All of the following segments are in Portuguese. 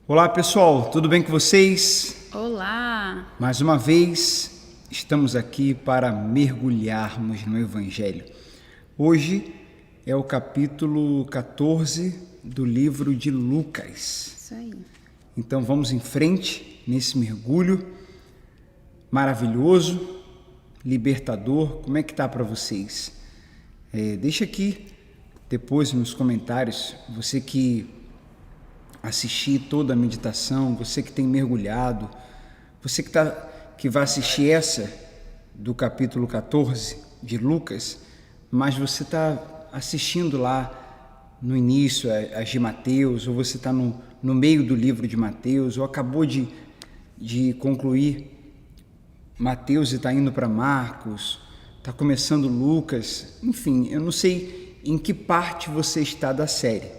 Olá pessoal, tudo bem com vocês? Olá! Mais uma vez estamos aqui para mergulharmos no Evangelho. Hoje é o capítulo 14 do livro de Lucas. Isso aí. Então vamos em frente nesse mergulho maravilhoso, libertador. Como é que tá para vocês? Deixa aqui depois nos comentários, você que assistir toda a meditação, você que tem mergulhado, você que vai assistir essa do capítulo 14 de Lucas, mas você está assistindo lá no início as de Mateus, ou você está no meio do livro de Mateus, ou acabou de concluir Mateus e está indo para Marcos, está começando Lucas, enfim, eu não sei em que parte você está da série,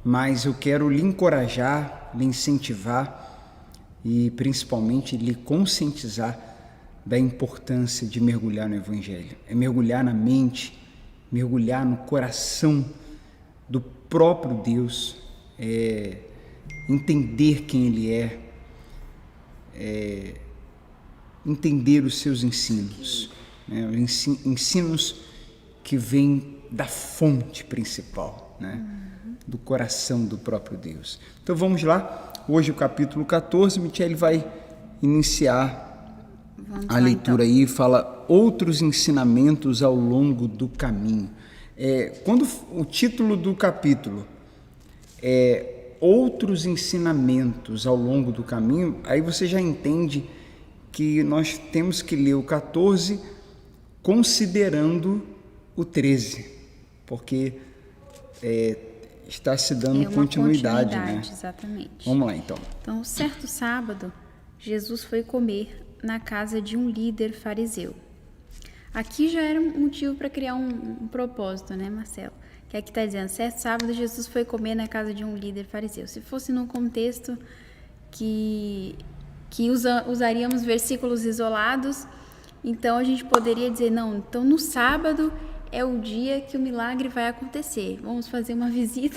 mas eu quero lhe encorajar, lhe incentivar e principalmente lhe conscientizar da importância de mergulhar no Evangelho. É mergulhar na mente, mergulhar no coração do próprio Deus, entender quem Ele entender os seus ensinos, né? Ensinos que vêm da fonte principal, né? Do coração do próprio Deus. Então vamos lá, hoje o capítulo 14, Michele vai iniciar a leitura então. Aí, fala outros ensinamentos ao longo do caminho. Quando o título do capítulo é outros ensinamentos ao longo do caminho, aí você já entende que nós temos que ler o 14 considerando o 13, porque está se dando continuidade, né? Exatamente. Vamos lá, então. Então, certo sábado, Jesus foi comer na casa de um líder fariseu. Aqui já era um motivo para criar um propósito, né, Marcelo? Que aqui está dizendo, certo sábado, Jesus foi comer na casa de um líder fariseu. Se fosse num contexto que usaríamos versículos isolados, então a gente poderia dizer, não, então no sábado é o dia que o milagre vai acontecer. Vamos fazer uma visita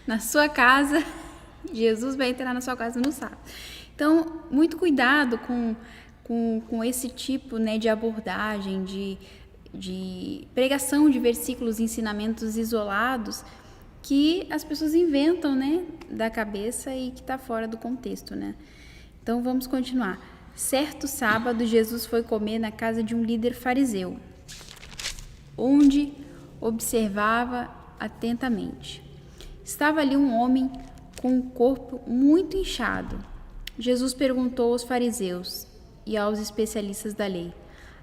na sua casa. Jesus vai entrar na sua casa no sábado. Então, muito cuidado com esse tipo, né, de abordagem, de pregação de versículos, ensinamentos isolados que as pessoas inventam, né, da cabeça e que está fora do contexto, né? Então, vamos continuar. Certo sábado, Jesus foi comer na casa de um líder fariseu, onde observava atentamente. Estava ali um homem com um corpo muito inchado. Jesus perguntou aos fariseus e aos especialistas da lei: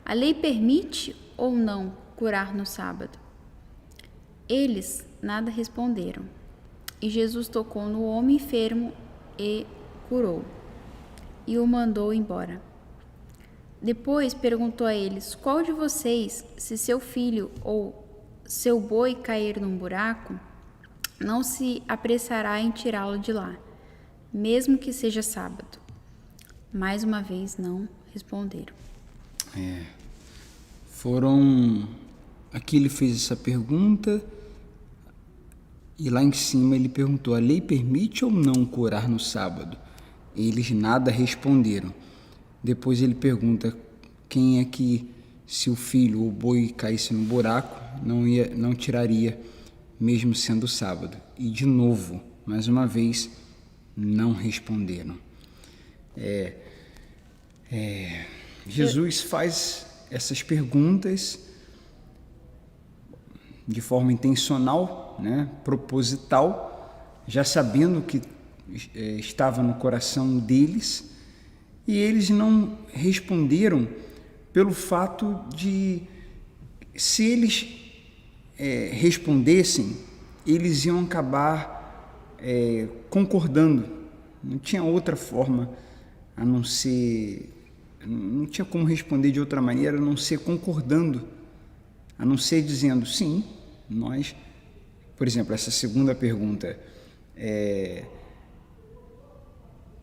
a lei permite ou não curar no sábado? Eles nada responderam. E Jesus tocou no homem enfermo e curou, e o mandou embora. Depois perguntou a eles: qual de vocês, se seu filho ou seu boi cair num buraco, não se apressará em tirá-lo de lá, mesmo que seja sábado? Mais uma vez não responderam. Aqui ele fez essa pergunta e lá em cima ele perguntou: a lei permite ou não curar no sábado? Eles nada responderam. Depois ele pergunta quem é que, se o filho ou o boi caísse no buraco, não tiraria, mesmo sendo sábado. E de novo, mais uma vez, não responderam. Jesus faz essas perguntas de forma intencional, né, proposital, já sabendo que estava no coração deles, e eles não responderam pelo fato de, se eles respondessem, eles iam acabar concordando. Não tinha outra forma a não ser, não tinha como responder de outra maneira a não ser concordando, a não ser dizendo sim, nós, por exemplo, essa segunda pergunta,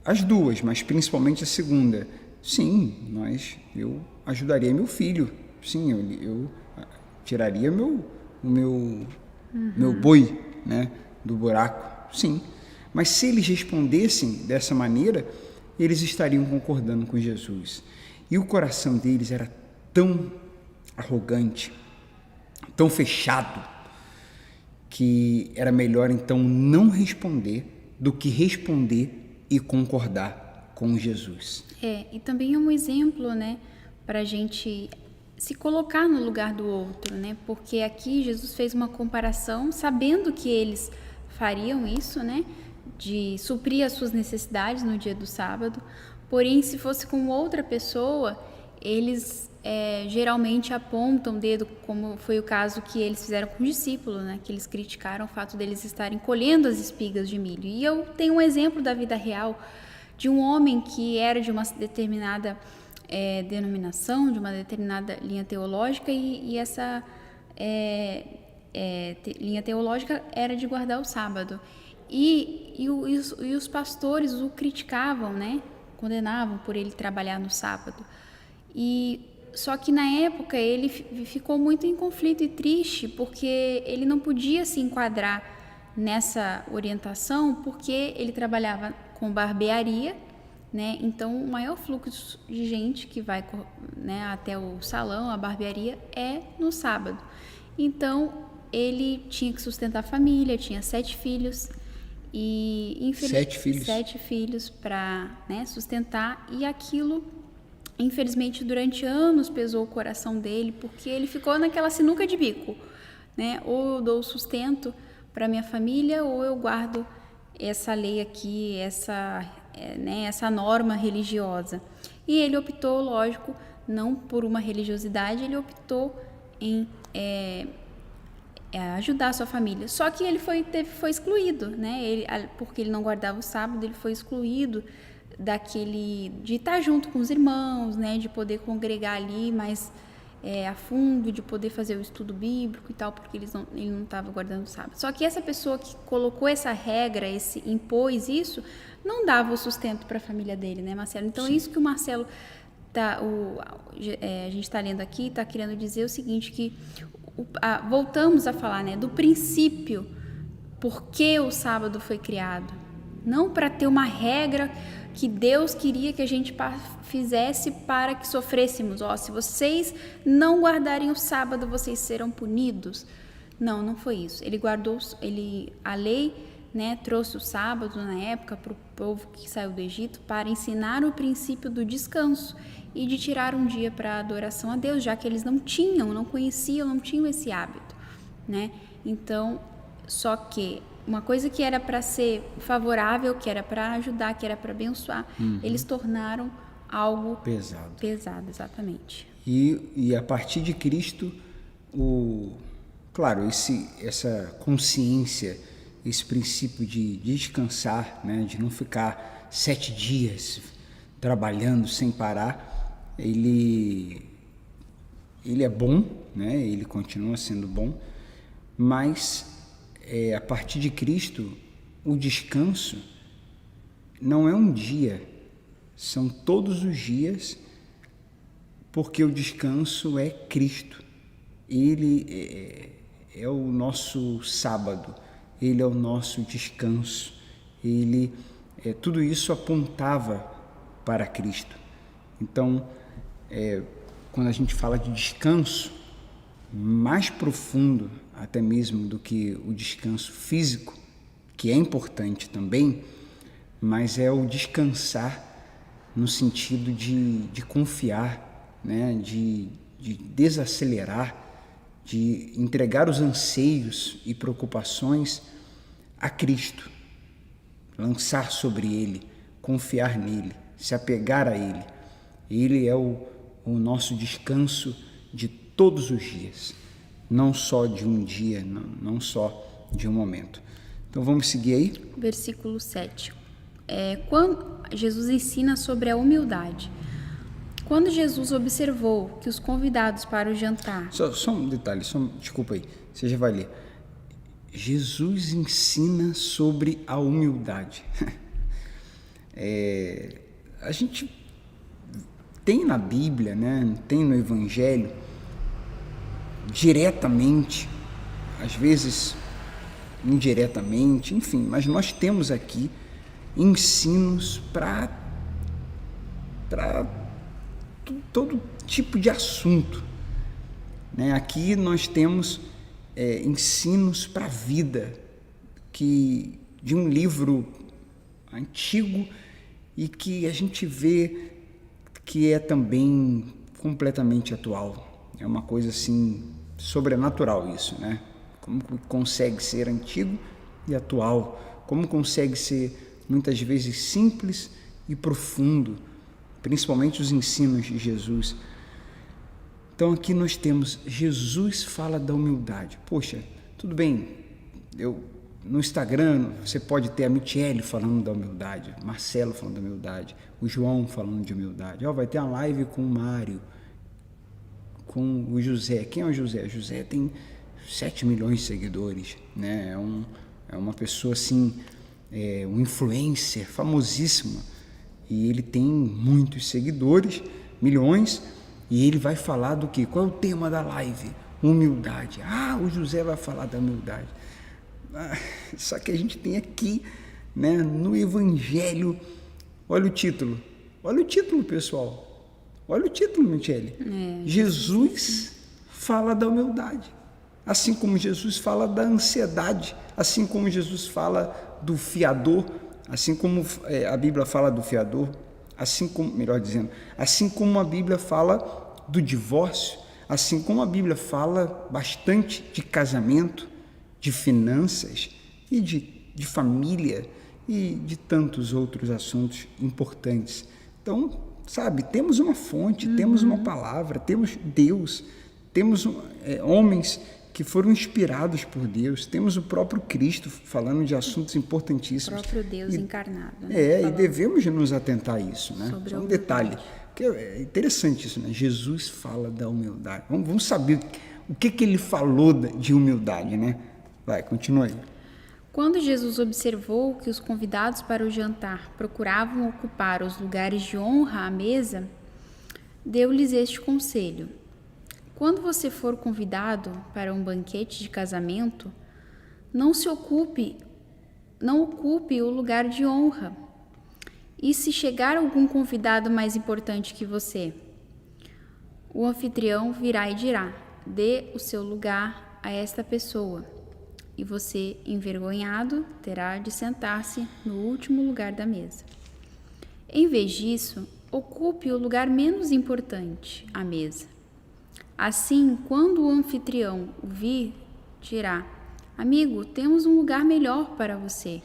as duas, mas principalmente a segunda. Sim, eu ajudaria meu filho. Sim, eu tiraria o meu boi, né, do buraco. Sim, Mas se eles respondessem dessa maneira, eles estariam concordando com Jesus. E o coração deles era tão arrogante, tão fechado, que era melhor então não responder do que responder e concordar com Jesus. E também é um exemplo, né, para a gente se colocar no lugar do outro, né? Porque aqui Jesus fez uma comparação, sabendo que eles fariam isso, né, de suprir as suas necessidades no dia do sábado. Porém, se fosse com outra pessoa, eles geralmente apontam o dedo, como foi o caso que eles fizeram com o discípulo, né? Que eles criticaram o fato deles estarem colhendo as espigas de milho. E eu tenho um exemplo da vida real de um homem que era de uma determinada denominação, de uma determinada linha teológica, e essa linha teológica era de guardar o sábado. E os pastores o criticavam, né? Condenavam por ele trabalhar no sábado. Só que na época ele ficou muito em conflito e triste, porque ele não podia se enquadrar nessa orientação, porque ele trabalhava com barbearia, né? Então o maior fluxo de gente que vai, né, até o salão, a barbearia, é no sábado. Então ele tinha que sustentar a família, tinha 7 filhos. E 7 filhos para, né, sustentar, e aquilo, infelizmente, durante anos pesou o coração dele, porque ele ficou naquela sinuca de bico, né? Ou eu dou sustento para minha família, ou eu guardo essa lei aqui, essa norma religiosa. E ele optou, lógico, não por uma religiosidade, ele optou em ajudar a sua família. Só que ele foi excluído, né? Porque ele não guardava o sábado, ele foi excluído de estar junto com os irmãos, né? De poder congregar ali mais a fundo, de poder fazer o estudo bíblico e tal, porque ele não estava guardando o sábado. Só que essa pessoa que colocou essa regra, impôs isso, não dava o sustento para a família dele, né, Marcelo? Então, Sim. Isso que o Marcelo a gente está lendo aqui, está querendo dizer o seguinte, que voltamos a falar, né, do princípio, por que o sábado foi criado. Não para ter uma regra que Deus queria que a gente fizesse para que sofrêssemos. Se vocês não guardarem o sábado, vocês serão punidos. Não foi isso. Ele guardou, a lei, né, trouxe o sábado na época para o povo que saiu do Egito para ensinar o princípio do descanso e de tirar um dia para adoração a Deus, já que eles não conheciam, não tinham esse hábito, né? Então, só que uma coisa que era para ser favorável, que era para ajudar, que era para abençoar, eles tornaram algo pesado, exatamente. E a partir de Cristo, claro, essa consciência, esse princípio de descansar, né, de não ficar 7 dias trabalhando sem parar, ele é bom, né? Ele continua sendo bom, mas a partir de Cristo, o descanso não é um dia, são todos os dias, porque o descanso é Cristo. Ele é o nosso sábado, ele é o nosso descanso, tudo isso apontava para Cristo. Então, quando a gente fala de descanso, mais profundo até mesmo do que o descanso físico, que é importante também, mas é o descansar no sentido de confiar, né? de desacelerar, de entregar os anseios e preocupações a Cristo, lançar sobre Ele, confiar nele, se apegar a Ele. Ele é o nosso descanso de todos os dias, não só de um dia, não só de um momento. Então vamos seguir aí? Versículo 7. Quando Jesus ensina sobre a humildade. Quando Jesus observou que os convidados para o jantar... Só um detalhe, desculpa aí, você já vai ler. Jesus ensina sobre a humildade. A gente tem na Bíblia, né? Tem no Evangelho, diretamente, às vezes indiretamente, enfim, mas nós temos aqui ensinos para todo tipo de assunto, né? Aqui nós temos ensinos para a vida, de um livro antigo e que a gente vê que é também completamente atual. É uma coisa assim sobrenatural isso, né? Como consegue ser antigo e atual, como consegue ser muitas vezes simples e profundo, principalmente os ensinos de Jesus. Então aqui nós temos, Jesus fala da humildade. Poxa, tudo bem, no Instagram você pode ter a Michele falando da humildade, Marcelo falando da humildade, o João falando de humildade. Vai ter uma live com o Mário, com o José. Quem é o José? José tem 7 milhões de seguidores, né? É uma pessoa assim, um influencer famosíssimo, e ele tem muitos seguidores, milhões, e ele vai falar do quê? Qual é o tema da live? Humildade. O José vai falar da humildade. Só que a gente tem aqui, né, no Evangelho, olha o título, pessoal. Olha o título, Michele. Jesus fala da humildade. Assim como Jesus fala da ansiedade, assim como Jesus fala do fiador, assim como a Bíblia fala do fiador, assim como a Bíblia fala do divórcio, assim como a Bíblia fala bastante de casamento, de finanças e de família e de tantos outros assuntos importantes. Então, temos uma fonte, temos uma palavra, temos Deus, temos homens que foram inspirados por Deus, temos o próprio Cristo falando de assuntos importantíssimos. O próprio Deus encarnado. Né? E devemos nos atentar a isso, né? Sobre um detalhe, que é interessante isso, né? Jesus fala da humildade. Vamos saber o que ele falou de humildade, né? Vai, continua aí. Quando Jesus observou que os convidados para o jantar procuravam ocupar os lugares de honra à mesa, deu-lhes este conselho: quando você for convidado para um banquete de casamento, não ocupe o lugar de honra. E se chegar algum convidado mais importante que você, o anfitrião virá e dirá: dê o seu lugar a esta pessoa. E você, envergonhado, terá de sentar-se no último lugar da mesa. Em vez disso, ocupe o lugar menos importante, a mesa. Assim, quando o anfitrião o vir, dirá: amigo, temos um lugar melhor para você.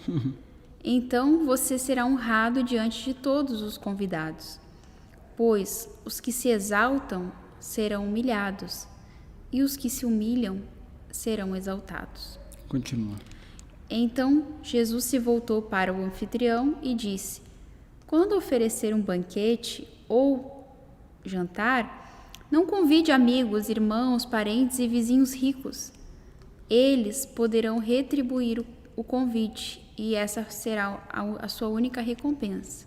Então você será honrado diante de todos os convidados, pois os que se exaltam serão humilhados, e os que se humilham serão exaltados. Continua. Então Jesus se voltou para o anfitrião e disse: quando oferecer um banquete ou jantar, não convide amigos, irmãos, parentes e vizinhos ricos. Eles poderão retribuir o convite e essa será a sua única recompensa.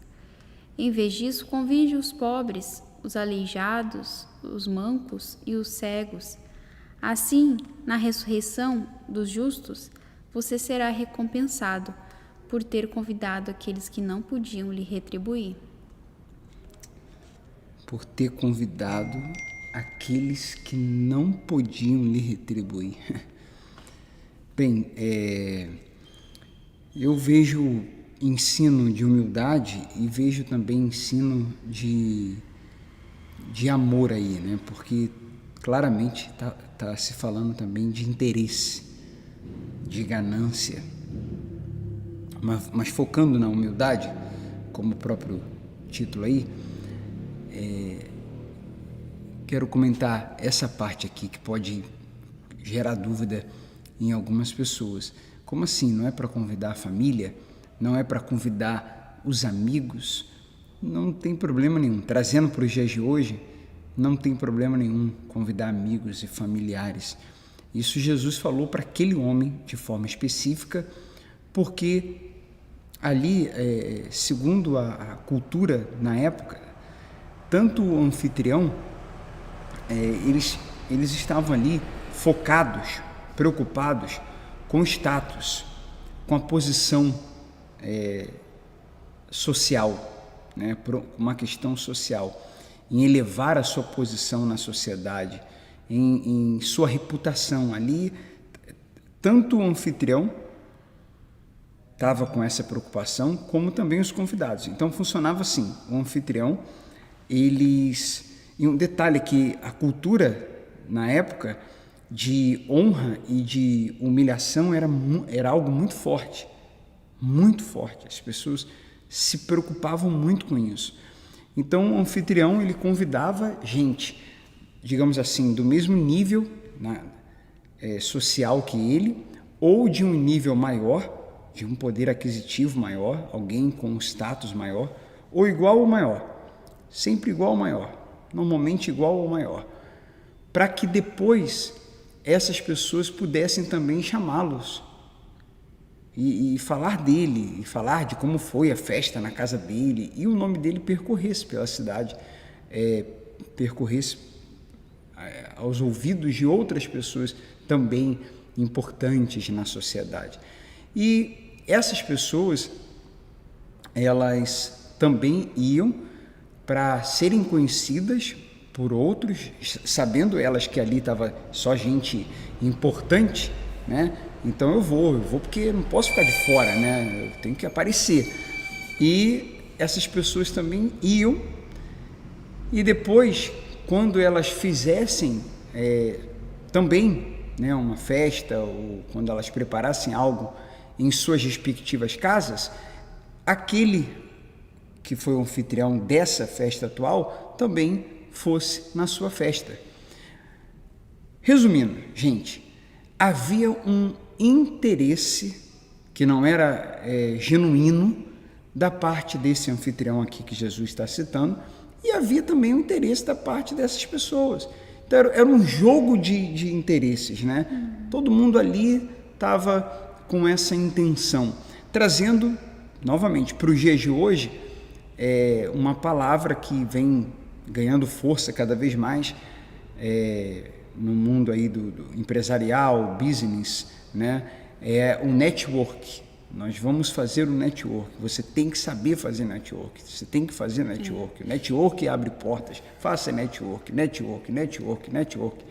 Em vez disso, convide os pobres, os aleijados, os mancos e os cegos. Assim, na ressurreição dos justos, você será recompensado por ter convidado aqueles que não podiam lhe retribuir. Por ter convidado aqueles que não podiam lhe retribuir. Bem, eu vejo ensino de humildade e vejo também ensino de amor aí, né? Porque claramente tá se falando também de interesse, de ganância, mas focando na humildade, como o próprio título aí, quero comentar essa parte aqui que pode gerar dúvida em algumas pessoas. Como assim? Não é para convidar a família? Não é para convidar os amigos? Não tem problema nenhum. Trazendo para os dias de hoje, não tem problema nenhum convidar amigos e familiares. Isso Jesus falou para aquele homem de forma específica, porque ali, segundo a cultura na época, tanto o anfitrião, eles estavam ali focados, preocupados com status, com a posição social, né, por uma questão social, em elevar a sua posição na sociedade, em sua reputação. Ali, tanto o anfitrião estava com essa preocupação, como também os convidados. Então funcionava assim: o anfitrião, e um detalhe que a cultura na época de honra e de humilhação era algo muito forte, muito forte. As pessoas se preocupavam muito com isso. Então o anfitrião, ele convidava gente, digamos assim, do mesmo nível social que ele, ou de um nível maior, de um poder aquisitivo maior, alguém com um status maior, ou igual ou maior, sempre igual ou maior, normalmente igual ou maior, para que depois essas pessoas pudessem também chamá-los e falar dele, e falar de como foi a festa na casa dele, e o nome dele percorresse pela cidade, percorresse aos ouvidos de outras pessoas também importantes na sociedade. E essas pessoas, elas também iam para serem conhecidas por outros, sabendo elas que ali estava só gente importante, né? Então eu vou porque não posso ficar de fora, né? Eu tenho que aparecer. E essas pessoas também iam, e depois, quando elas fizessem também, né, uma festa, ou quando elas preparassem algo em suas respectivas casas, aquele que foi o anfitrião dessa festa atual também fosse na sua festa. Resumindo, gente, havia um interesse que não era genuíno da parte desse anfitrião aqui que Jesus está citando, e havia também um interesse da parte dessas pessoas. Então era um jogo de interesses, né? Todo mundo ali estava com essa intenção, trazendo novamente para os dias de hoje uma palavra que vem ganhando força cada vez mais no mundo aí do empresarial, business, né? É o network. Nós vamos fazer o network. Você tem que saber fazer network. Você tem que fazer network. O network abre portas. Faça network, network, network, network.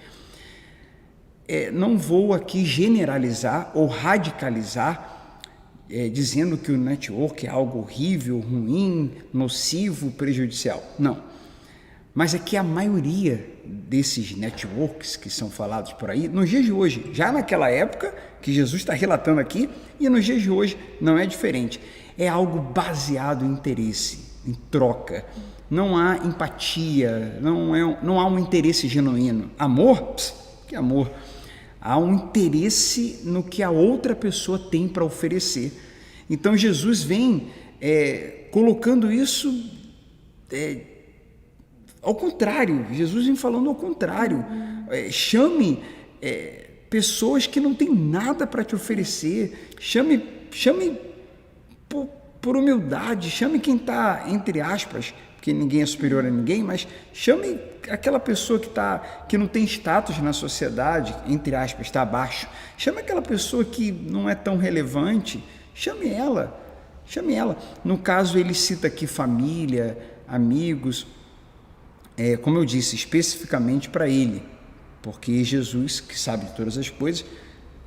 Não vou aqui generalizar ou radicalizar, dizendo que o network é algo horrível, ruim, nocivo, prejudicial. Não. Mas é que a maioria desses networks que são falados por aí, nos dias de hoje, já naquela época que Jesus está relatando aqui, e nos dias de hoje não é diferente. É algo baseado em interesse, em troca. Não há empatia, não há um interesse genuíno. Amor? Pss, que amor? Há um interesse no que a outra pessoa tem para oferecer. Então Jesus vem colocando isso ao contrário. Jesus vem falando ao contrário. Chame pessoas que não têm nada para te oferecer. Chame por humildade. Chame quem está, entre aspas, porque ninguém é superior a ninguém, mas chame aquela pessoa que não tem status na sociedade, entre aspas, está abaixo. Chame aquela pessoa que não é tão relevante. Chame ela. No caso, ele cita aqui família, amigos, como eu disse, especificamente para ele, porque Jesus, que sabe de todas as coisas,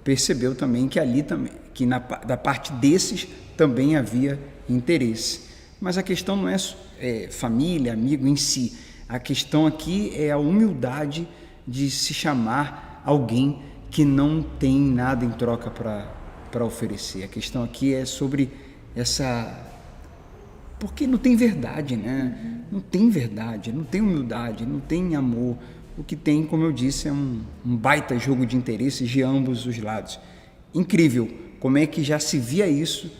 percebeu também que ali também, que da parte desses também havia interesse. Mas a questão não é família, amigo em si. A questão aqui é a humildade de se chamar alguém que não tem nada em troca para oferecer. A questão aqui é sobre porque não tem verdade, né? Não tem verdade, não tem humildade, não tem amor. O que tem, como eu disse, é um baita jogo de interesses de ambos os lados. Incrível como é que já se via isso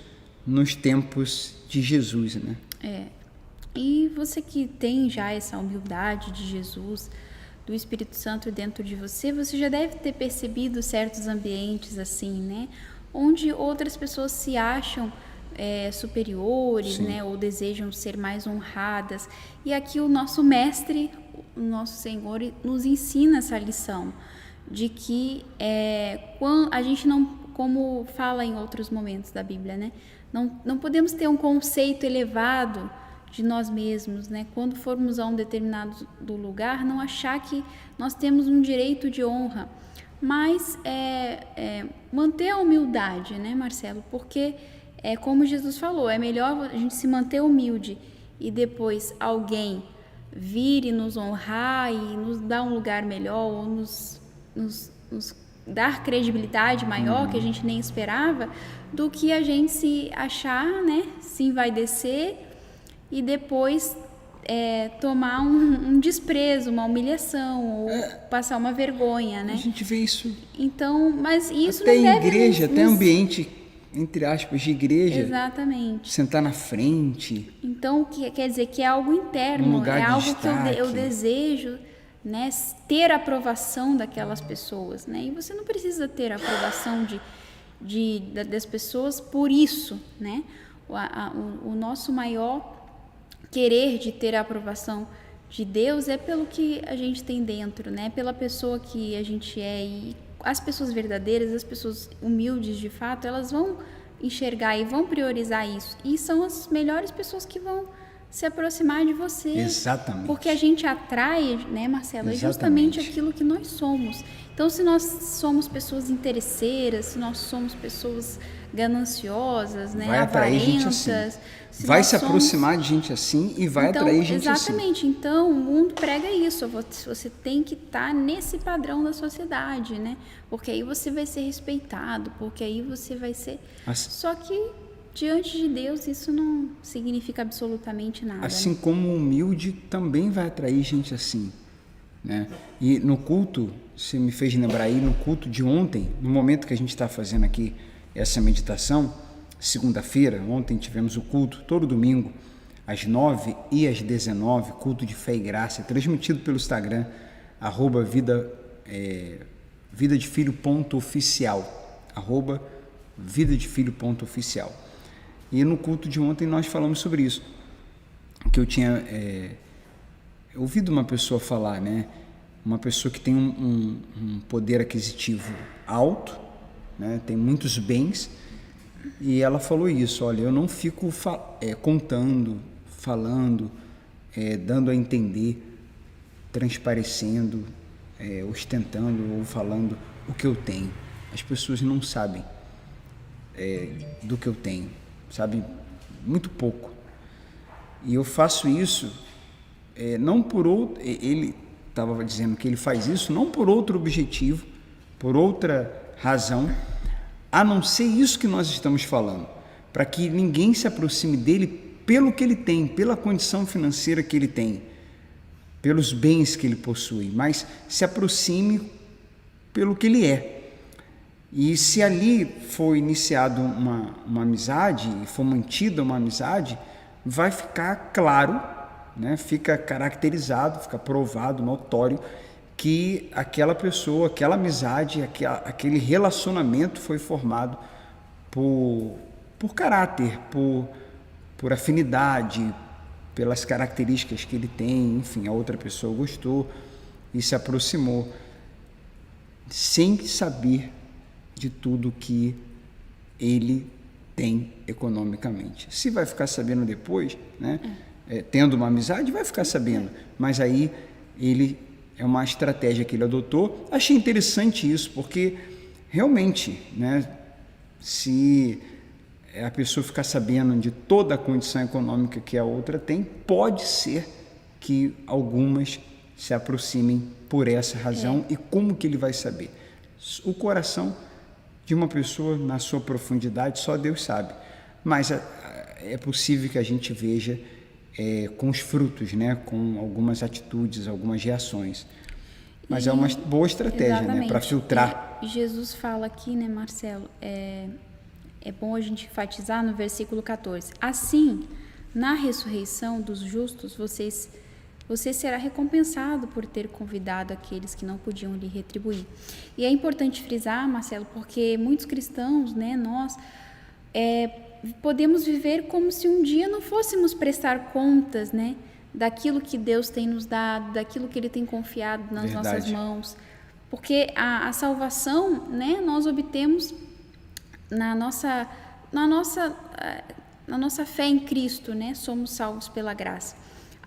nos tempos de Jesus, né? E você que tem já essa humildade de Jesus, do Espírito Santo dentro de você, você já deve ter percebido certos ambientes assim, né? Onde outras pessoas se acham superiores, né? Ou desejam ser mais honradas. E aqui o nosso mestre, o nosso Senhor, nos ensina essa lição de que a gente não como fala em outros momentos da Bíblia, né? Não podemos ter um conceito elevado de nós mesmos, né? Quando formos a um determinado lugar, não achar que nós temos um direito de honra, mas manter a humildade, né, Marcelo? Porque, como Jesus falou, é melhor a gente se manter humilde e depois alguém vir e nos honrar e nos dar um lugar melhor ou nos dar credibilidade maior que a gente nem esperava, do que a gente se achar, né, se envaidecer e depois tomar um desprezo, uma humilhação ou passar uma vergonha, né? A gente vê isso. Então, mas isso até não deve igreja, até ambiente, entre aspas, de igreja. Exatamente. Sentar na frente. Então, quer dizer que é algo interno, Um lugar é de algo destaque. que eu desejo, né, ter a aprovação daquelas pessoas, né? E você não precisa ter a aprovação das pessoas por isso, né? O nosso maior querer de ter a aprovação de Deus é pelo que a gente tem dentro, né? Pela pessoa que a gente é. E as pessoas verdadeiras, as pessoas humildes de fato, elas vão enxergar e vão priorizar isso. E são as melhores pessoas que vão se aproximar de você. Exatamente. Porque a gente atrai, né, Marcelo? É justamente aquilo que nós somos. Então, se nós somos pessoas interesseiras, se nós somos pessoas gananciosas, né, vai atrair gente assim. Vai se aproximar de gente assim e vai atrair gente assim. Exatamente. Então, o mundo prega isso. Você tem que estar nesse padrão da sociedade, né? Porque aí você vai ser respeitado, porque aí você vai ser... Só que, diante de Deus, isso não significa absolutamente nada. Assim, né? como o humilde também vai atrair gente assim, né? E no culto, você me fez lembrar aí, no culto de ontem, no momento que a gente está fazendo aqui essa meditação, segunda-feira, ontem tivemos o culto, todo domingo, às 9 e às 19, culto de fé e graça, transmitido pelo Instagram, @vidadefilho.oficial, @vidadefilho.oficial. E no culto de ontem nós falamos sobre isso, que eu tinha ouvido uma pessoa falar, né? Uma pessoa que tem um poder aquisitivo alto, né? Tem muitos bens, e ela falou isso: olha, eu não fico contando, falando, dando a entender, transparecendo, ostentando ou falando o que eu tenho. As pessoas não sabem do que eu tenho, sabem muito pouco. E eu faço isso não por outro... Ele estava dizendo que ele faz isso não por outro objetivo, por outra razão, a não ser isso que nós estamos falando, para que ninguém se aproxime dele pelo que ele tem, pela condição financeira que ele tem, pelos bens que ele possui, mas se aproxime pelo que ele é. E se ali for iniciado uma amizade e for mantida uma amizade, vai ficar claro, né? Fica caracterizado, fica provado, notório, que aquela pessoa, aquela amizade, aquele relacionamento foi formado por caráter, por afinidade, pelas características que ele tem, enfim, a outra pessoa gostou e se aproximou, sem saber de tudo que ele tem economicamente. Se vai ficar sabendo depois, né? Tendo uma amizade, vai ficar sabendo, mas aí ele... É uma estratégia que ele adotou. Achei interessante isso, porque realmente, né, se a pessoa ficar sabendo de toda a condição econômica que a outra tem, pode ser que algumas se aproximem por essa razão. E como que ele vai saber? O coração de uma pessoa, na sua profundidade, só Deus sabe. Mas é possível que a gente veja com os frutos, né? Com algumas atitudes, algumas reações. Mas é uma boa estratégia, né? Para filtrar. Jesus fala aqui, né, Marcelo? É bom a gente enfatizar no versículo 14. Assim, na ressurreição dos justos, você será recompensado por ter convidado aqueles que não podiam lhe retribuir. E é importante frisar, Marcelo, porque muitos cristãos, né, nós... podemos viver como se um dia não fôssemos prestar contas, né, daquilo que Deus tem nos dado, daquilo que Ele tem confiado nas nossas mãos, porque a salvação, né, nós obtemos na nossa, na nossa, na nossa fé em Cristo, né? Somos salvos pela graça.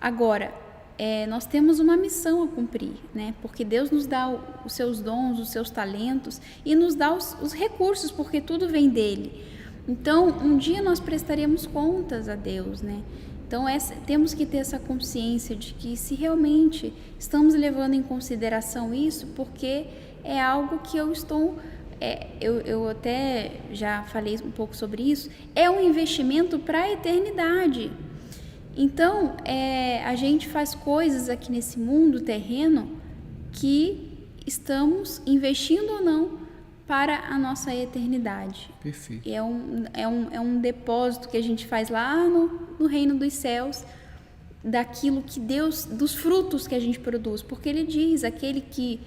Agora, nós temos uma missão a cumprir, né? Porque Deus nos dá os seus dons, os seus talentos e nos dá os recursos, porque tudo vem dele. Então, um dia nós prestaremos contas a Deus, né? Então, temos que ter essa consciência de que se realmente estamos levando em consideração isso, porque é algo que eu estou... eu até já falei um pouco sobre isso, é um investimento para a eternidade. Então, a gente faz coisas aqui nesse mundo terreno que estamos investindo ou não para a nossa eternidade. Perfeito. É um depósito que a gente faz lá no reino dos céus, daquilo que Deus, dos frutos que a gente produz. Porque ele diz, aquele que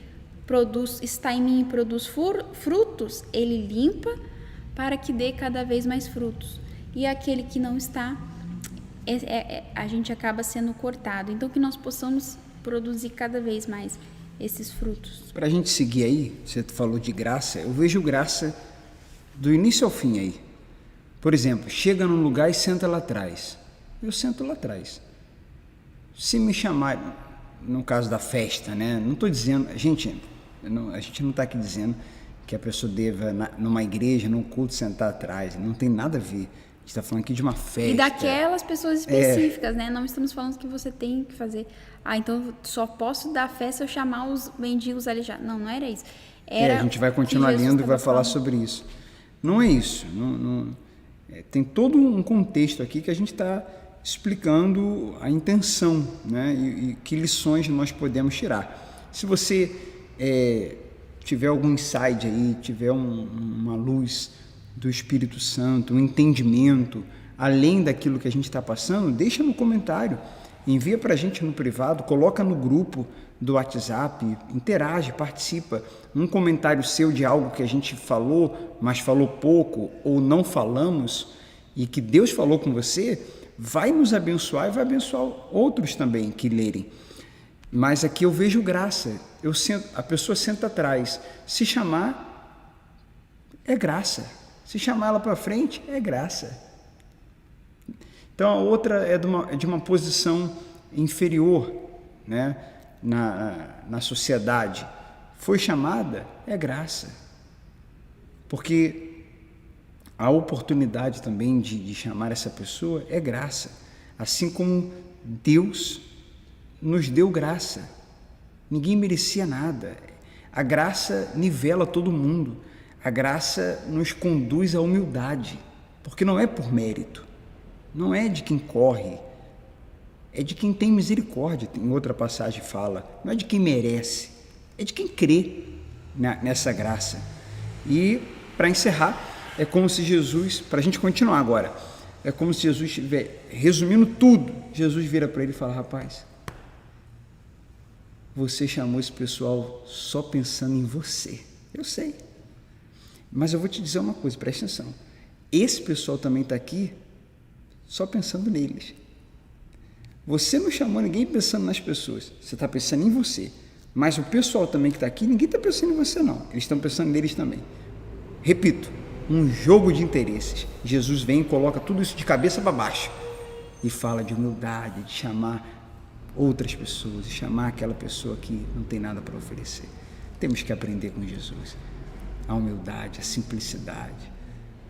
está em mim e produz frutos, ele limpa para que dê cada vez mais frutos. E aquele que não está, a gente acaba sendo cortado. Então, que nós possamos produzir cada vez mais esses frutos. Para a gente seguir aí, você falou de graça, eu vejo graça do início ao fim aí. Por exemplo, chega num lugar e senta lá atrás. Eu sento lá atrás. Se me chamarem, no caso da festa, né? Não estou dizendo, a gente não está aqui dizendo que a pessoa deva, numa igreja, num culto, sentar atrás. Não tem nada a ver. A gente está falando aqui de uma festa. E daquelas pessoas específicas, né? Não estamos falando que você tem que fazer... então só posso dar fé se eu chamar os mendigos aleijados. Não era isso. A gente vai continuar lendo e vai falar sobre isso. Não é isso. Tem todo um contexto aqui que a gente está explicando a intenção, né? E que lições nós podemos tirar. Se você tiver algum insight aí, tiver uma luz do Espírito Santo, um entendimento além daquilo que a gente está passando, deixa no comentário, envia para a gente no privado, coloca no grupo do WhatsApp, interage, participa. Um comentário seu de algo que a gente falou, mas falou pouco ou não falamos, e que Deus falou com você, vai nos abençoar e vai abençoar outros também que lerem. Mas aqui eu vejo graça. A pessoa senta atrás. Se chamar, é graça. Se chamar ela para frente, é graça. Então, a outra é de uma posição inferior, né? Na sociedade. Foi chamada, é graça. Porque a oportunidade também de chamar essa pessoa é graça. Assim como Deus nos deu graça. Ninguém merecia nada. A graça nivela todo mundo. A graça nos conduz à humildade, porque não é por mérito, não é de quem corre, é de quem tem misericórdia. Em outra passagem fala, não é de quem merece, é de quem crê nessa graça. E, para encerrar, é como se Jesus, para a gente continuar agora, é como se Jesus estiver resumindo tudo. Jesus vira para ele e fala: rapaz, você chamou esse pessoal só pensando em você. Eu sei. Mas eu vou te dizer uma coisa, presta atenção. Esse pessoal também está aqui só pensando neles. Você não chamou ninguém pensando nas pessoas. Você está pensando em você. Mas o pessoal também que está aqui, ninguém está pensando em você, não. Eles estão pensando neles também. Repito, um jogo de interesses. Jesus vem e coloca tudo isso de cabeça para baixo. E fala de humildade, de chamar outras pessoas, de chamar aquela pessoa que não tem nada para oferecer. Temos que aprender com Jesus. A humildade, a simplicidade.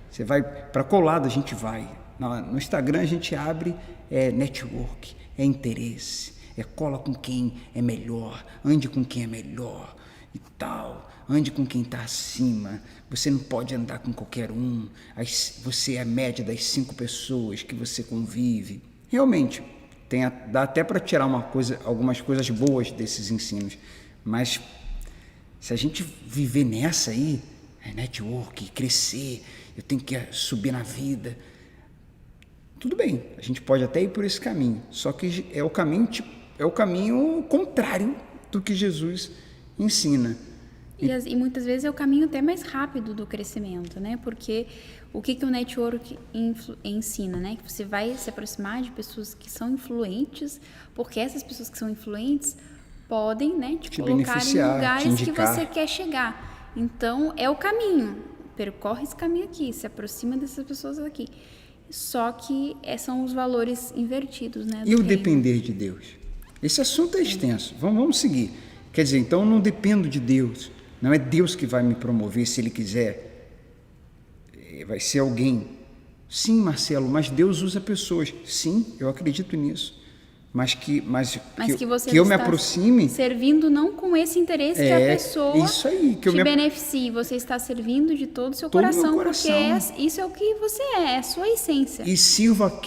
Você vai para qual lado a gente vai? No Instagram a gente abre network, é interesse, cola com quem é melhor, ande com quem é melhor e tal, ande com quem está acima. Você não pode andar com qualquer um, você é a média das 5 pessoas que você convive. Realmente, dá até para tirar algumas coisas boas desses ensinos, mas se a gente viver nessa aí, network, crescer, eu tenho que subir na vida, tudo bem, a gente pode até ir por esse caminho, só que é o caminho contrário do que Jesus ensina. E muitas vezes é o caminho até mais rápido do crescimento, né? Porque o que o network ensina, né? Que você vai se aproximar de pessoas que são influentes, porque essas pessoas que são influentes podem, né, te colocar em lugares que você quer chegar. Então, é o caminho. percorre esse caminho aqui, se aproxima dessas pessoas aqui. Só que são os valores invertidos, né? E o depender de Deus? Esse assunto é extenso. Vamos seguir. Quer dizer, então eu não dependo de Deus. Não é Deus que vai me promover se Ele quiser. Vai ser alguém. Sim, Marcelo, mas Deus usa pessoas. Sim, eu acredito nisso. Mas que você eu me aproxime... servindo não com esse interesse que a pessoa isso aí, que beneficie. Você está servindo de todo o seu coração, porque isso é o que você é a sua essência. E sirva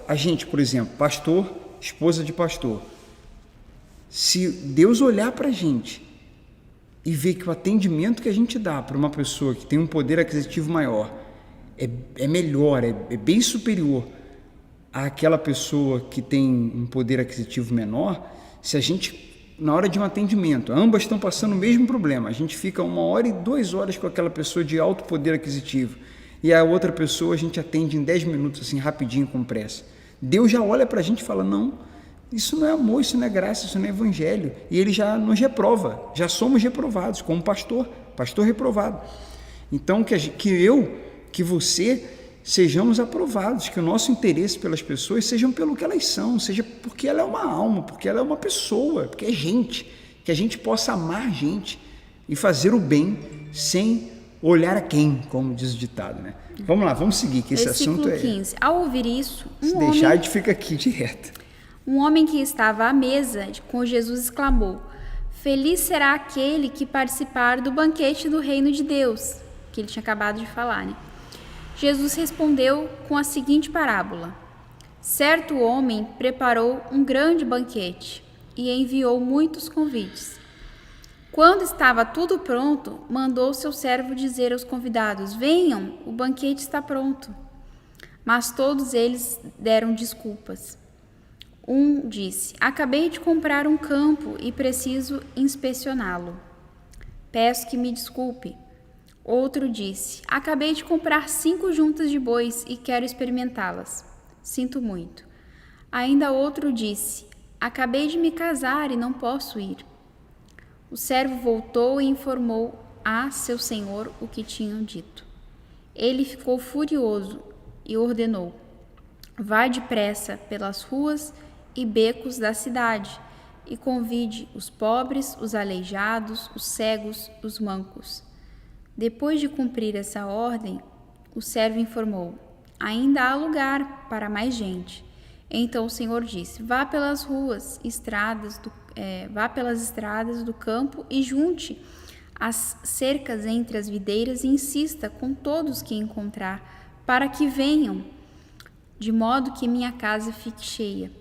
a gente, por exemplo, pastor, esposa de pastor. Se Deus olhar para a gente e ver que o atendimento que a gente dá para uma pessoa que tem um poder aquisitivo maior é melhor, é bem superior àquela pessoa que tem um poder aquisitivo menor, se a gente, na hora de um atendimento, ambas estão passando o mesmo problema, a gente fica 1 hora e 2 horas com aquela pessoa de alto poder aquisitivo e a outra pessoa a gente atende em 10 minutos, assim, rapidinho, com pressa. Deus já olha para a gente e fala, não, isso não é amor, isso não é graça, isso não é evangelho. E Ele já nos reprova, já somos reprovados, como pastor reprovado. Então, que você sejamos aprovados, que o nosso interesse pelas pessoas sejam pelo que elas são, seja porque ela é uma alma, porque ela é uma pessoa, porque é gente, que a gente possa amar gente e fazer o bem sem olhar a quem, como diz o ditado, né? Vamos lá, vamos seguir, que esse assunto é... 15. Ao ouvir isso, se deixar, a gente fica aqui direto. Um homem que estava à mesa com Jesus exclamou, feliz será aquele que participar do banquete do reino de Deus, que ele tinha acabado de falar, né? Jesus respondeu com a seguinte parábola, certo homem preparou um grande banquete e enviou muitos convites. Quando estava tudo pronto, mandou seu servo dizer aos convidados, venham, o banquete está pronto. Mas todos eles deram desculpas. Um disse, acabei de comprar um campo e preciso inspecioná-lo. Peço que me desculpe. Outro disse, acabei de comprar 5 juntas de bois e quero experimentá-las. Sinto muito. Ainda outro disse, acabei de me casar e não posso ir. O servo voltou e informou a seu senhor o que tinham dito. Ele ficou furioso e ordenou, vá depressa pelas ruas e becos da cidade e convide os pobres, os aleijados, os cegos, os mancos. Depois de cumprir essa ordem, o servo informou, ainda há lugar para mais gente. Então o Senhor disse, vá pelas estradas do campo e junte as cercas entre as videiras e insista com todos que encontrar, para que venham, de modo que minha casa fique cheia.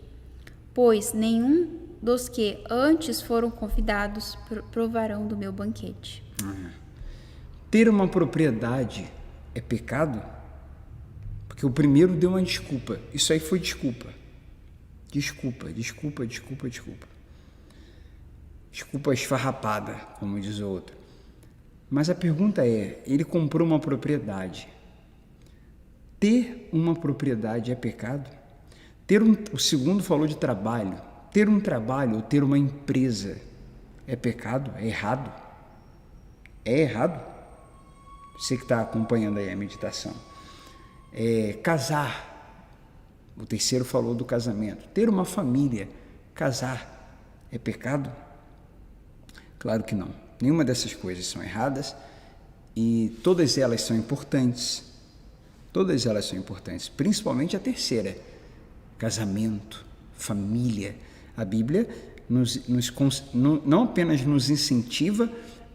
Pois nenhum dos que antes foram convidados provarão do meu banquete. Ter uma propriedade é pecado? Porque o primeiro deu uma desculpa. Isso aí foi desculpa. Desculpa esfarrapada, como diz o outro. Mas a pergunta é, ele comprou uma propriedade. Ter uma propriedade é pecado? O segundo falou de trabalho. Ter um trabalho ou ter uma empresa é pecado? É errado? É errado? Você que está acompanhando aí a meditação. Casar. O terceiro falou do casamento. Ter uma família, casar, é pecado? Claro que não. Nenhuma dessas coisas são erradas e todas elas são importantes. Todas elas são importantes, principalmente a terceira. Casamento, família. A Bíblia não apenas nos incentiva,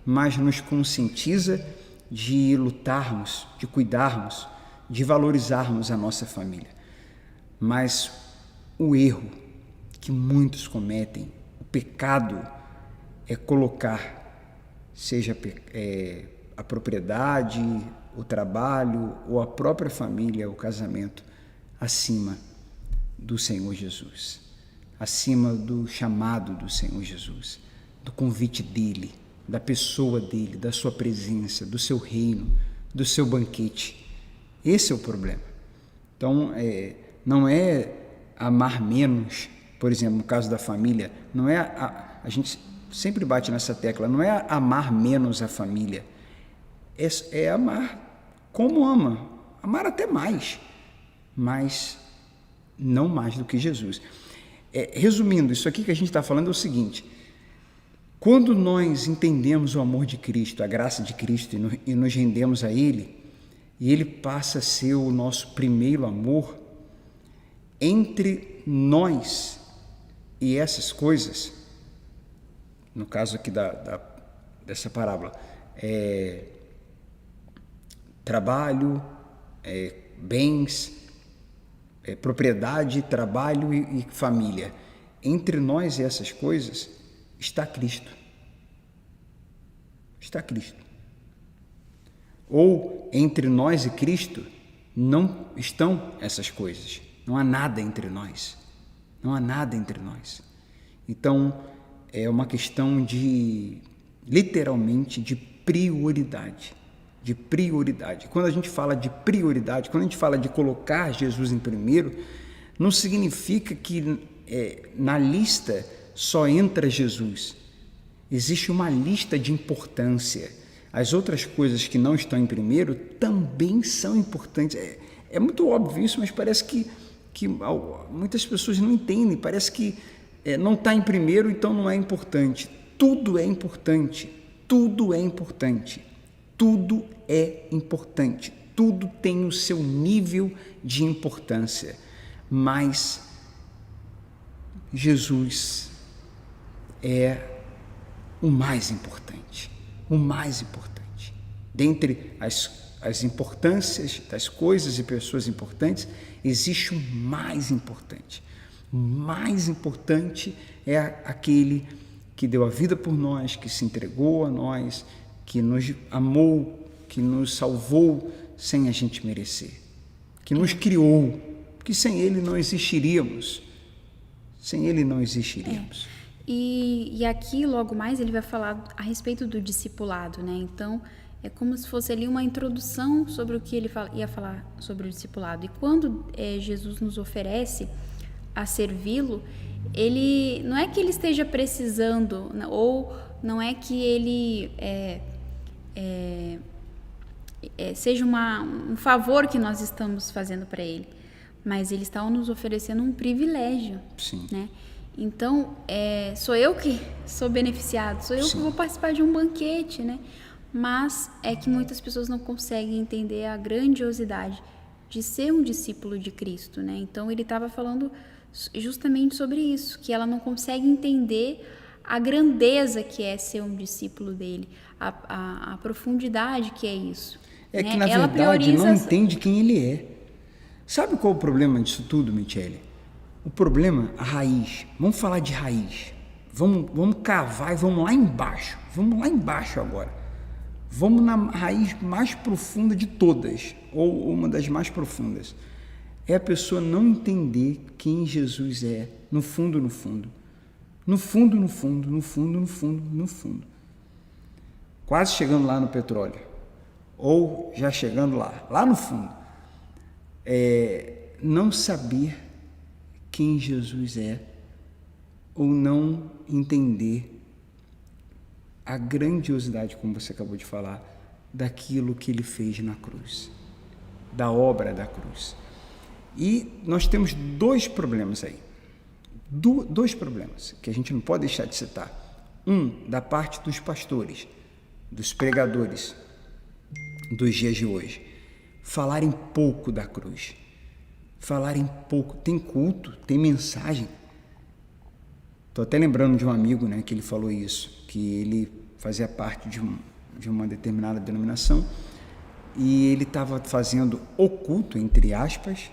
mas nos conscientiza de lutarmos, de cuidarmos, de valorizarmos a nossa família. Mas o erro que muitos cometem, o pecado, é colocar, seja a propriedade, o trabalho ou a própria família, o casamento, acima do Senhor Jesus, acima do chamado do Senhor Jesus, do convite dele, da pessoa dele, da sua presença, do seu reino, do seu banquete. Esse é o problema. Então, não é amar menos, por exemplo, no caso da família, não é a gente sempre bate nessa tecla, não é amar menos a família, é amar como ama, amar até mais, mas não mais do que Jesus. Resumindo, isso aqui que a gente está falando é o seguinte: quando nós entendemos o amor de Cristo, a graça de Cristo e nos rendemos a Ele, e Ele passa a ser o nosso primeiro amor, entre nós e essas coisas, no caso aqui dessa parábola, trabalho, bens, propriedade, trabalho e família. Entre nós e essas coisas está Cristo. Está Cristo. Ou entre nós e Cristo não estão essas coisas. Não há nada entre nós. Não há nada entre nós. Então, é uma questão literalmente, de prioridade. De prioridade. Quando a gente fala de prioridade, quando a gente fala de colocar Jesus em primeiro, não significa que na lista só entra Jesus. Existe uma lista de importância. As outras coisas que não estão em primeiro também são importantes. É muito óbvio isso, mas parece que muitas pessoas não entendem. Parece que não está em primeiro, então não é importante. Tudo é importante. Tudo é importante. Tudo é importante. Tudo tem o seu nível de importância. Mas Jesus é o mais importante. O mais importante. Dentre as importâncias das coisas e pessoas importantes, existe um mais importante. O mais importante é aquele que deu a vida por nós, que se entregou a nós, que nos amou, que nos salvou sem a gente merecer, que nos criou, porque sem Ele não existiríamos. Sem Ele não existiríamos. E aqui, logo mais, ele vai falar a respeito do discipulado, né? Então, é como se fosse ali uma introdução sobre o que ele ia falar sobre o discipulado. E quando Jesus nos oferece a servi-lo, ele não é que ele esteja precisando, ou não é que ele seja um favor que nós estamos fazendo para ele, mas ele está nos oferecendo um privilégio. Sim. Né? Então, sou eu que sou beneficiado, sou eu Sim. que vou participar de um banquete, né? Mas é que muitas pessoas não conseguem entender a grandiosidade de ser um discípulo de Cristo, né? Então, ele estava falando justamente sobre isso, que ela não consegue entender a grandeza que é ser um discípulo dele, a profundidade que é isso. É né? que, na ela verdade, não prioriza... entende quem ele é. Sabe qual é o problema disso tudo, Michele? O problema, a raiz. Vamos falar de raiz. Vamos cavar e vamos lá embaixo. Vamos lá embaixo agora. Vamos na raiz mais profunda de todas, ou uma das mais profundas. É a pessoa não entender quem Jesus é, no fundo, no fundo. No fundo, no fundo, no fundo, no fundo, no fundo. Quase chegando lá no petróleo. Ou já chegando lá no fundo. Não saber quem Jesus é, ou não entender a grandiosidade, como você acabou de falar, daquilo que ele fez na cruz, da obra da cruz. E nós temos dois problemas aí, dois problemas que a gente não pode deixar de citar. Da parte dos pastores, dos pregadores dos dias de hoje, falarem pouco da cruz, falarem pouco. Tem culto, tem mensagem. Estou até lembrando de um amigo, né, que ele falou isso, que ele fazia parte de uma determinada denominação e ele estava fazendo o culto, entre aspas,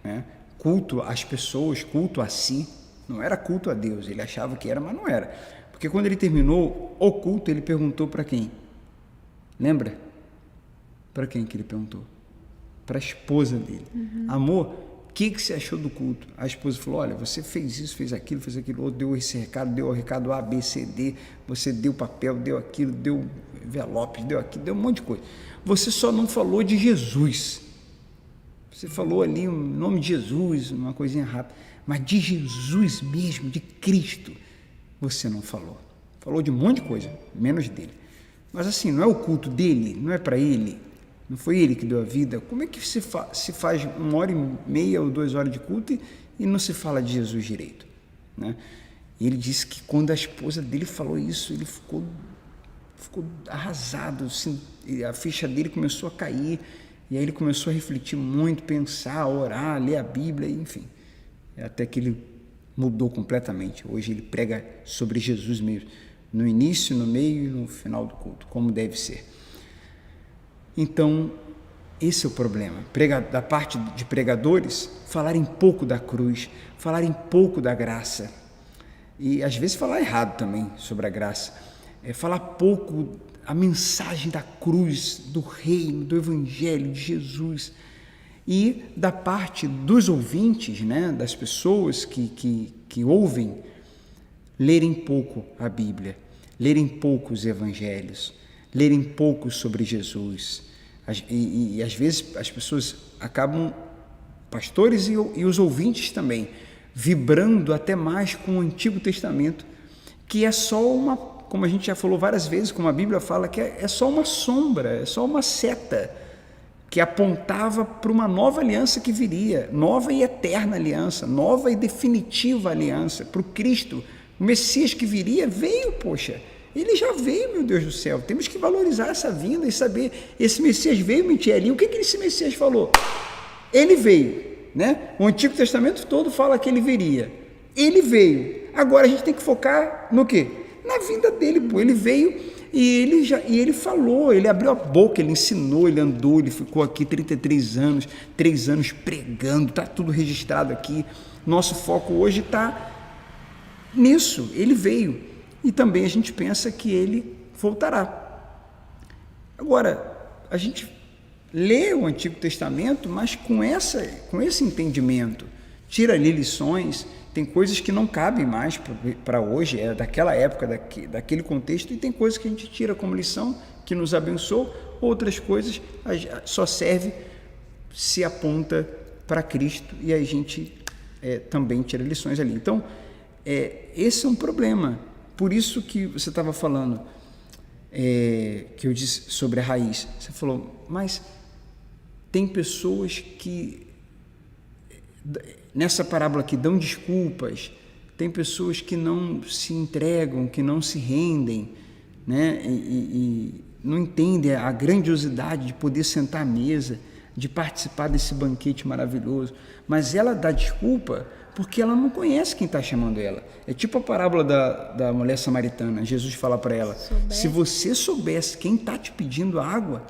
né, culto às pessoas, culto a si. Não era culto a Deus, ele achava que era, mas não era. Porque quando ele terminou o culto, ele perguntou para quem? Lembra? Para quem que ele perguntou? Para a esposa dele. Amor, o que você achou do culto? A esposa falou, olha, você fez isso, fez aquilo outro, deu esse recado, deu o recado A, B, C, D, você deu papel, deu aquilo, deu envelopes, deu aquilo, deu um monte de coisa. Você só não falou de Jesus. Você falou ali o nome de Jesus, uma coisinha rápida, mas de Jesus mesmo, de Cristo, você não falou. Falou de um monte de coisa, menos dele. mas assim, não é o culto dele, não é para ele, não foi ele que deu a vida. Como é que se faz 1h30 ou 2 horas de culto e não se fala de Jesus direito, né? E ele disse que quando a esposa dele falou isso, ele ficou arrasado, assim, a ficha dele começou a cair, e aí ele começou a refletir muito, pensar, orar, ler a Bíblia, enfim, até que ele mudou completamente. Hoje ele prega sobre Jesus mesmo, no início, no meio e no final do culto, como deve ser. Então, esse é o problema, da parte de pregadores, falarem pouco da cruz, falarem pouco da graça, e às vezes falar errado também sobre a graça, falar pouco a mensagem da cruz, do reino, do evangelho de Jesus. E da parte dos ouvintes, né, das pessoas que ouvem, lerem pouco a Bíblia, lerem pouco os evangelhos, lerem pouco sobre Jesus. E às vezes as pessoas acabam, pastores e os ouvintes também, vibrando até mais com o Antigo Testamento, que é só uma, como a gente já falou várias vezes, como a Bíblia fala, que é só uma sombra, é só uma seta, que apontava para uma nova aliança que viria, nova e eterna aliança, nova e definitiva aliança, para o Cristo, o Messias que viria, veio, poxa, ele já veio, meu Deus do céu, temos que valorizar essa vinda e saber, esse Messias veio mentir ali, o que esse Messias falou? Ele veio, né? O Antigo Testamento todo fala que ele viria, ele veio, agora a gente tem que focar no quê? Na vinda dele, pô, ele veio e ele falou, ele abriu a boca, ele ensinou, ele andou, ele ficou aqui 33 anos, 3 anos pregando, está tudo registrado aqui, nosso foco hoje está nisso, ele veio, e também a gente pensa que ele voltará. Agora, a gente lê o Antigo Testamento, mas com esse entendimento, tira ali lições, tem coisas que não cabem mais para hoje, é daquela época, daquele contexto, e tem coisas que a gente tira como lição, que nos abençoa, outras coisas só serve se aponta para Cristo, e a gente também tira lições ali. Então, esse é um problema. Por isso que você estava falando, que eu disse sobre a raiz. Você falou, mas tem pessoas que, nessa parábola aqui, dão desculpas, tem pessoas que não se entregam, que não se rendem, né? E não entendem a grandiosidade de poder sentar à mesa, de participar desse banquete maravilhoso, mas ela dá desculpa porque ela não conhece quem está chamando ela. É tipo a parábola da mulher samaritana. Jesus fala para ela, se você soubesse quem está te pedindo água,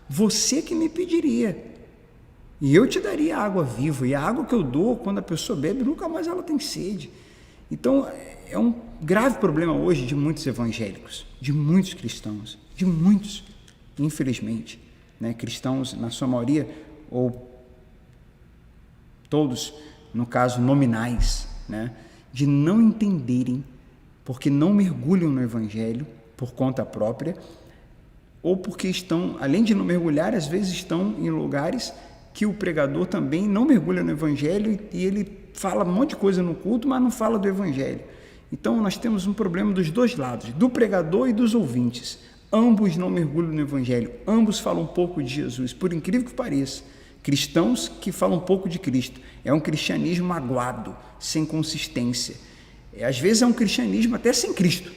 você que me pediria, e eu te daria água viva, e a água que eu dou, quando a pessoa bebe, nunca mais ela tem sede. Então, é um grave problema hoje de muitos evangélicos, de muitos cristãos, de muitos, infelizmente, né? Cristãos, na sua maioria, ou todos, no caso, nominais, né? De não entenderem, porque não mergulham no evangelho por conta própria, ou porque estão, além de não mergulhar, às vezes estão em lugares que o pregador também não mergulha no evangelho e ele fala um monte de coisa no culto, mas não fala do evangelho. Então, nós temos um problema dos dois lados, do pregador e dos ouvintes. Ambos não mergulham no evangelho, ambos falam um pouco de Jesus, por incrível que pareça. Cristãos que falam um pouco de Cristo. É um cristianismo aguado, sem consistência. Às vezes é um cristianismo até sem Cristo.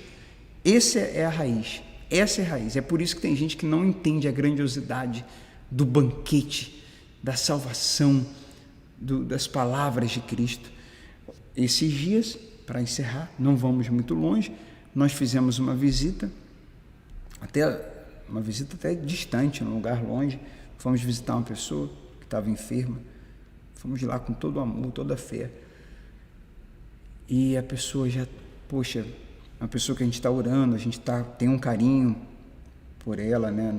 Essa é a raiz. Essa é a raiz. É por isso que tem gente que não entende a grandiosidade do banquete, da salvação, das palavras de Cristo. Esses dias, para encerrar, não vamos muito longe, nós fizemos uma visita até distante, num lugar longe. Fomos visitar uma pessoa que estava enferma, fomos lá com todo o amor, toda a fé, e a pessoa já, poxa, uma pessoa que a gente está orando, a gente tem um carinho por ela, né?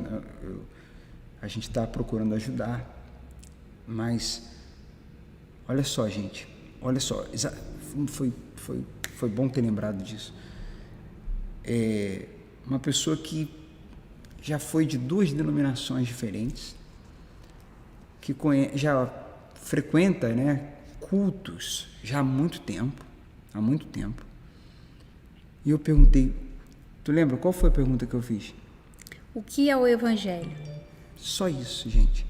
A gente está procurando ajudar, mas olha só, gente, olha só, foi bom ter lembrado disso. Uma pessoa que já foi de 2 denominações diferentes, que já frequenta, né, cultos já há muito tempo, e eu perguntei, tu lembra, qual foi a pergunta que eu fiz? O que é o Evangelho? Só isso, gente.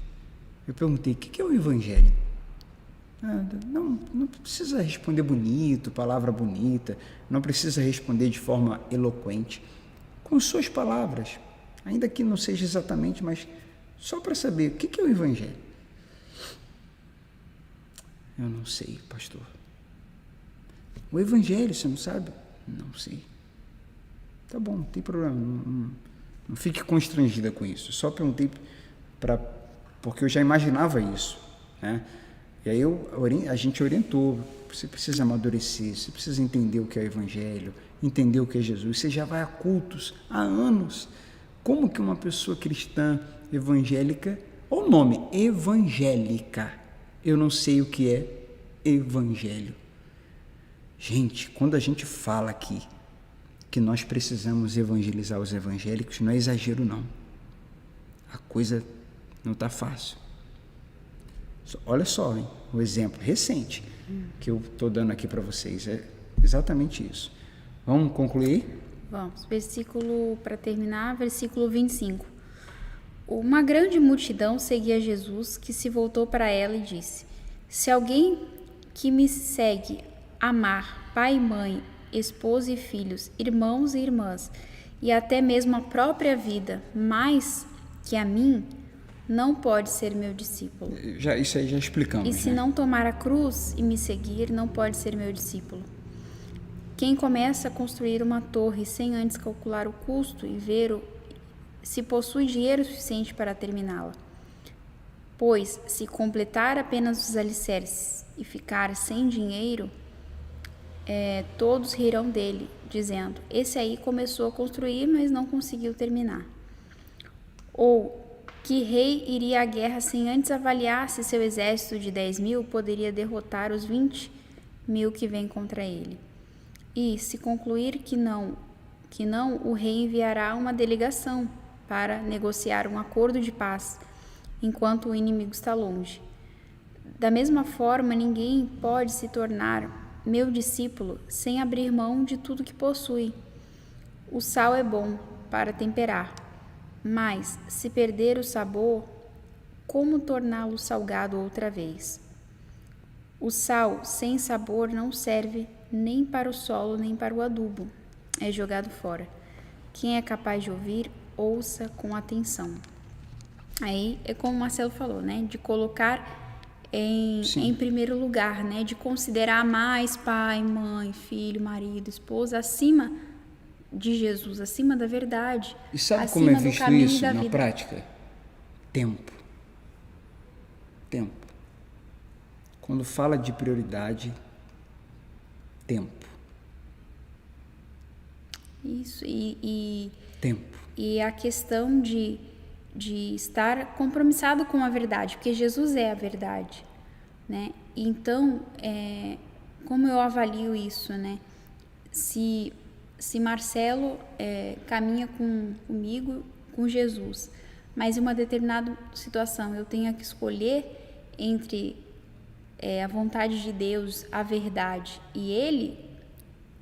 Eu perguntei, o que é o Evangelho? Não precisa responder bonito, palavra bonita, não precisa responder de forma eloquente, com suas palavras, ainda que não seja exatamente, mas só para saber o que é o Evangelho. Eu não sei, pastor. O Evangelho, você não sabe? Não sei. Tá bom, não tem problema, não fique constrangida com isso. Só perguntei porque eu já imaginava isso, né? E aí a gente orientou, você precisa amadurecer, você precisa entender o que é o Evangelho, entender o que é Jesus. Você já vai a cultos há anos. Como que uma pessoa cristã evangélica, olha o nome, evangélica, eu não sei o que é Evangelho. Gente, quando a gente fala aqui que nós precisamos evangelizar os evangélicos, não é exagero não. A coisa não está fácil. Olha só, hein? O exemplo recente que eu estou dando aqui para vocês é exatamente isso. Vamos concluir? Vamos. Versículo, para terminar, versículo 25. Uma grande multidão seguia Jesus, que se voltou para ela e disse: Se alguém que me segue amar pai e mãe, esposa e filhos, irmãos e irmãs, e até mesmo a própria vida, mais que a mim, não pode ser meu discípulo. Isso aí já explicamos. E se não tomar a cruz e me seguir, não pode ser meu discípulo. Quem começa a construir uma torre sem antes calcular o custo e ver se possui dinheiro suficiente para terminá-la. Pois, se completar apenas os alicerces e ficar sem dinheiro, todos rirão dele, dizendo: esse aí começou a construir, mas não conseguiu terminar. Ou, que rei iria à guerra sem antes avaliar se seu exército de 10.000 poderia derrotar os 20.000 que vêm contra ele? E, se concluir que não, o rei enviará uma delegação para negociar um acordo de paz, enquanto o inimigo está longe. Da mesma forma, ninguém pode se tornar meu discípulo sem abrir mão de tudo que possui. O sal é bom para temperar, mas, se perder o sabor, como torná-lo salgado outra vez? O sal sem sabor não serve nem para o solo nem para o adubo. É jogado fora. Quem é capaz de ouvir, ouça com atenção. Aí é como o Marcelo falou, né? De colocar em primeiro lugar, né? De considerar mais pai, mãe, filho, marido, esposa acima de Jesus, acima da verdade. E sabe como é visto isso na prática? Tempo. Quando fala de prioridade, tempo. Isso, e tempo. E a questão de estar compromissado com a verdade, porque Jesus é a verdade, né? Então, como eu avalio isso, né? Se Marcelo caminha comigo, com Jesus, mas em uma determinada situação eu tenho que escolher entre a vontade de Deus, a verdade, e ele,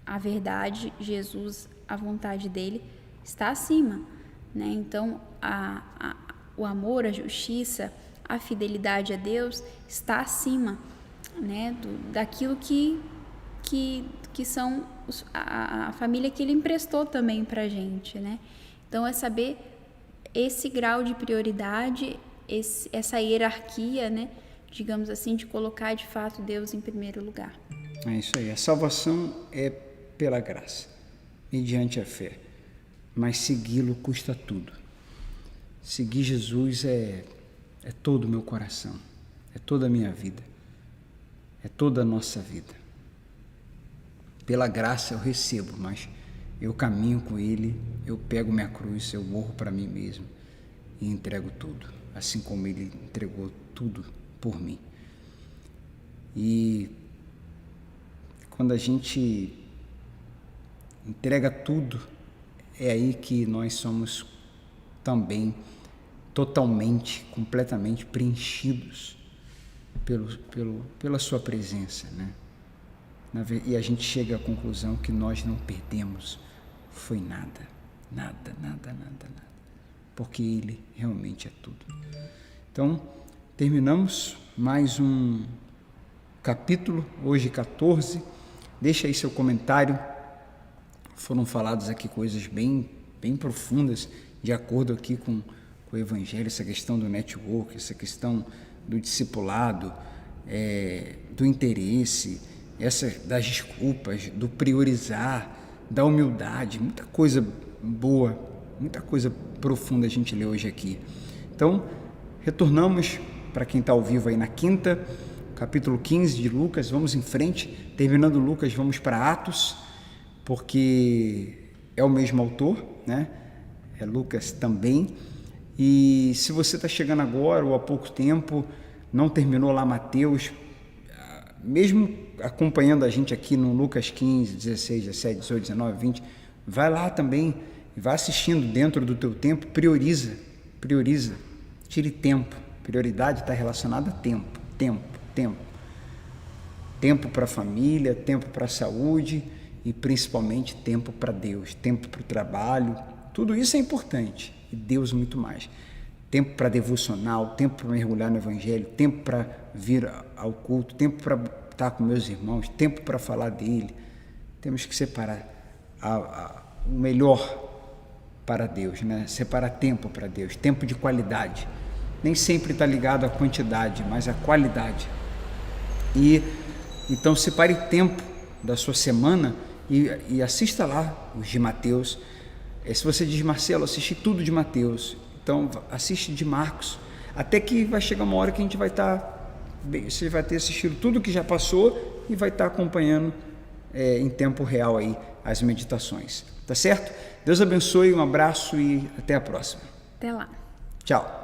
a verdade, Jesus, a vontade dele, está acima, né? Então, o amor, a justiça, a fidelidade a Deus está acima, né? Daquilo que são a família que ele emprestou também pra gente, né? Então, é saber esse grau de prioridade, essa hierarquia, né? Digamos assim, de colocar de fato Deus em primeiro lugar. É isso aí. A salvação é pela graça, mediante a fé. Mas segui-lo custa tudo. Seguir Jesus é todo o meu coração, é toda a minha vida, é toda a nossa vida. Pela graça eu recebo, mas eu caminho com Ele, eu pego minha cruz, eu morro para mim mesmo e entrego tudo, assim como Ele entregou tudo por mim. E quando a gente entrega tudo, é aí que nós somos também totalmente, completamente preenchidos pela sua presença, né? E a gente chega à conclusão que nós não perdemos foi nada. porque Ele realmente é tudo. Então, terminamos mais um capítulo, hoje 14. Deixa aí seu comentário. Foram faladas aqui coisas bem profundas, de acordo aqui com o Evangelho, essa questão do network, essa questão do discipulado, do interesse, essa das desculpas, do priorizar, da humildade, muita coisa boa, muita coisa profunda a gente lê hoje aqui. Então, retornamos para quem está ao vivo aí na quinta, capítulo 15 de Lucas, vamos em frente, terminando Lucas, vamos para Atos, porque é o mesmo autor, né? É Lucas também. E se você está chegando agora ou há pouco tempo, não terminou lá Mateus, mesmo acompanhando a gente aqui no Lucas 15, 16, 17, 18, 19, 20, vai lá também, vai assistindo dentro do teu tempo, prioriza, tire tempo. Prioridade está relacionada a tempo. Tempo para a família, tempo para a saúde e principalmente tempo para Deus, tempo para o trabalho. Tudo isso é importante e Deus muito mais. Tempo para devocional, tempo para mergulhar no Evangelho, tempo para vir ao culto, tempo para estar com meus irmãos, tempo para falar dele. Temos que separar o melhor para Deus, né? Separar tempo para Deus, tempo de qualidade. Nem sempre está ligado à quantidade, mas à qualidade. E então separe tempo da sua semana e assista lá os de Mateus. Se você diz, Marcelo, assisti tudo de Mateus, então assiste de Marcos, até que vai chegar uma hora que a gente vai estar, você vai ter assistido tudo que já passou e vai estar acompanhando em tempo real aí as meditações, tá certo? Deus abençoe, um abraço e até a próxima. Até lá. Tchau.